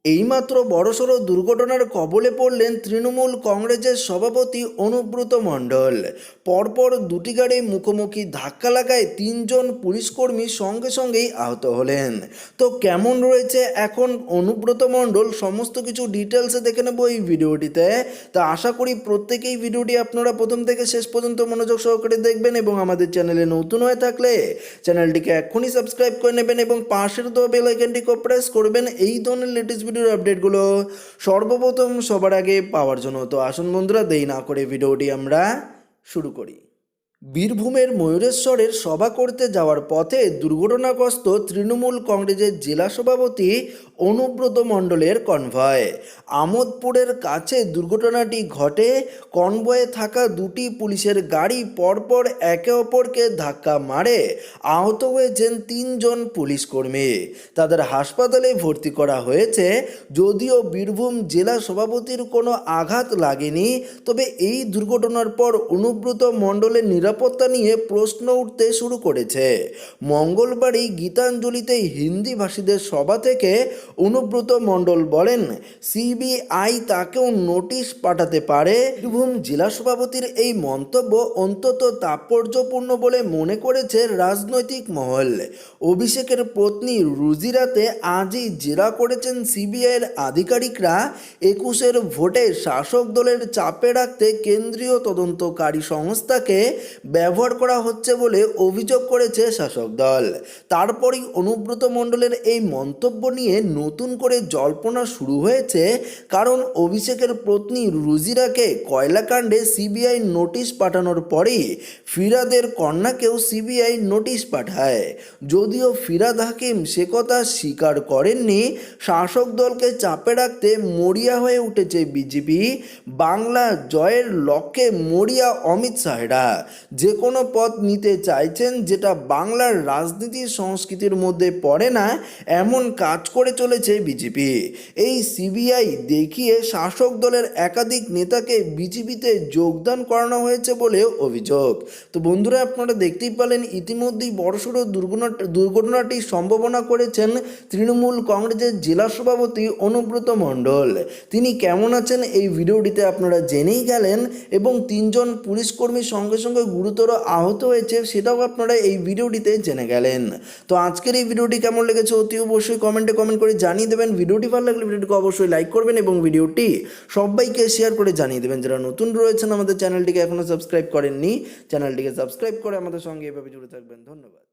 এইমাত্র বড়সড় দুর্ঘটনার কবলে পড়লেন তৃণমূল কংগ্রেসের সভাপতি অনুব্রত মণ্ডল। পরপর দুটি গাড়ি মুখোমুখি ধাক্কা লাগায় তিনজন পুলিশকর্মী সঙ্গে সঙ্গেই আহত হলেন। তো কেমন রয়েছে এখন অনুব্রত মণ্ডল, সমস্ত কিছু ডিটেলসে দেখে নেব এই ভিডিওটিতে। তা আশা করি প্রত্যেকেই ভিডিওটি আপনারা প্রথম থেকে শেষ পর্যন্ত মনোযোগ সহকারে দেখবেন এবং আমাদের চ্যানেলে নতুন হয়ে থাকলে চ্যানেলটিকে এক্ষুনি সাবস্ক্রাইব করে নেবেন এবং পাশের দেওয়া বেল আইকনটিকে প্রেস করবেন এই ধরনের লেটেস্ট ভিডিওর আপডেটগুলো সর্বপ্রথম সবার আগে পাওয়ার জন্য। তো আসুন বন্ধুরা, দেরি না করে ভিডিওটি আমরা শুরু করি। বীরভূমের ময়ূরেশ্বরের সভা করতে যাওয়ার পথে দুর্ঘটনাগ্রস্ত তৃণমূল কংগ্রেসের জেলা সভাপতি অনুব্রত মণ্ডলের কনভয়। আমোদপুরের কাছে দুর্ঘটনাটি ঘটে। কনভয়ে থাকা দুটি পুলিশের গাড়ি পরপর একে অপরকে ধাক্কা মারে আহত হয়েছেন তিনজন পুলিশকর্মী। তাদের হাসপাতালে ভর্তি করা হয়েছে। যদিও বীরভূম জেলা সভাপতির কোনো আঘাত লাগেনি, তবে এই দুর্ঘটনার পর অনুব্রত মণ্ডলের নিরাপত্তা নিয়ে প্রশ্ন উঠতে শুরু করেছে। মঙ্গলবারই গীতাঞ্জলিতে হিন্দি ভাষীদের সভা থেকে অনুব্রত মণ্ডল বলেন, সিবিআই তাকেও নোটিশ পাঠাতে পারে। বীরভূম জেলা সভাপতির এই মন্তব্য অন্তত তাৎপর্যপূর্ণ বলে মনে করেছে রাজনৈতিক মহল। অভিষেকের পত্নী রুজিরাতে আজই জেরা করেছেন সিবিআইয়ের আধিকারিকরা। 21-এর ভোটে শাসক দলের চাপে রাখতে কেন্দ্রীয় তদন্তকারী সংস্থাকে ব্যবহার করা হচ্ছে বলে অভিযোগ করেছে শাসক দল। তারপরই অনুব্রত মণ্ডলের এই মন্তব্য নিয়ে নতুন করে জল্পনা শুরু হয়েছে, কারণ অভিষেকের পত্নী রুজিরাকে কয়লাকাণ্ডে সিবিআই নোটিশ পাঠানোর পরেই ফিরাদের কন্যাকেও সিবিআই নোটিশ পাঠায়। যদিও ফিরাদ হাকিম সে কথা স্বীকার করেননি। শাসক দলকে চাপে রাখতে মরিয়া হয়ে উঠেছে বিজেপি। বাংলা জয়ের লক্ষ্যে মরিয়া অমিত শাহরা যে কোনো পথ নিতে চাইছেন যেটা বাংলার রাজনীতির সংস্কৃতির মধ্যে পড়ে না, এমন কাজ করে চলেছে বিজেপি। এই সিবিআই দেখিয়ে শাসক দলের একাধিক নেতাকে বিজেপিতে যোগদান করানো হয়েছে বলে অভিযোগ। তো বন্ধুরা, আপনারা দেখতেই পেলেন ইতিমধ্যেই বড়সড় দুর্ঘটনাটি সম্ভাবনা করেছেন তৃণমূল কংগ্রেসের জেলা সভাপতি অনুব্রত মণ্ডল। তিনি কেমন আছেন এই ভিডিওটিতে আপনারা জেনেই গেলেন এবং তিনজন পুলিশকর্মী সঙ্গে সঙ্গে গুরুতর আহত হয়েছে সেটাও আপনারা এই ভিডিওটিতে জেনে গেলেন। তো আজকের এই ভিডিওটি কেমন লেগেছে অতি অবশ্যই কমেন্ট করে জানিয়ে দেবেন। ভিডিওটি ভালো লাগলে ভিডিওটিকে অবশ্যই লাইক করবেন এবং ভিডিওটি সবাইকে শেয়ার করে জানিয়ে দেবেন। যারা নতুন রয়েছেন আমাদের চ্যানেলটিকে এখনো সাবস্ক্রাইব করেননি, চ্যানেলটিকে সাবস্ক্রাইব করে আমাদের সঙ্গে এভাবে জুড়ে থাকবেন। ধন্যবাদ।